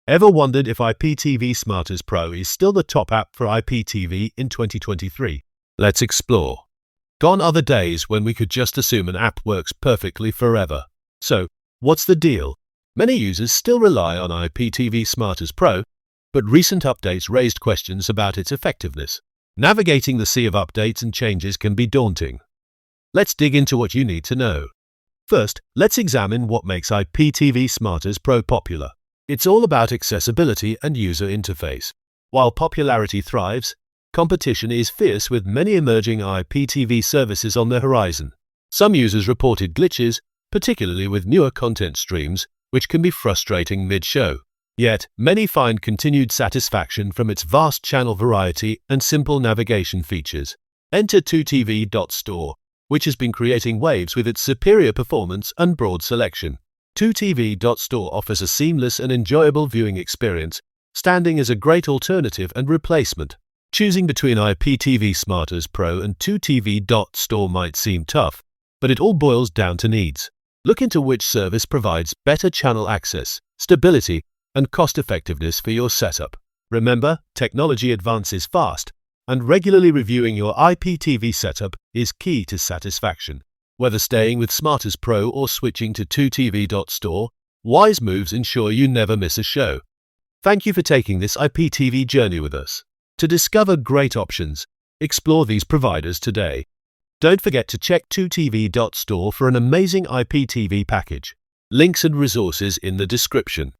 Ever wondered if IPTV Smarters Pro is still the top app for IPTV in 2023? Let's explore. Gone are the days when we could just assume an app works perfectly forever. So, what's the deal? Many users still rely on IPTV Smarters Pro, but recent updates raised questions about its effectiveness. Navigating the sea of updates and changes can be daunting. Let's dig into what you need to know. First, let's examine what makes IPTV Smarters Pro popular. It's all about accessibility and user interface. While popularity thrives, competition is fierce with many emerging IPTV services on the horizon. Some users reported glitches, particularly with newer content streams, which can be frustrating mid-show. Yet, many find continued satisfaction from its vast channel variety and simple navigation features. Enter 2tv.store, which has been creating waves with its superior performance and broad selection. 2tv.store offers a seamless and enjoyable viewing experience, standing as a great alternative and replacement. Choosing between IPTV Smarters Pro and 2tv.store might seem tough, but it all boils down to needs. Look into which service provides better channel access, stability, and cost-effectiveness for your setup. Remember, technology advances fast, and regularly reviewing your IPTV setup is key to satisfaction. Whether staying with Smarters Pro or switching to 2tv.store, wise moves ensure you never miss a show. Thank you for taking this IPTV journey with us. To discover great options, explore these providers today. Don't forget to check 2tv.store for an amazing IPTV package. Links and resources in the description.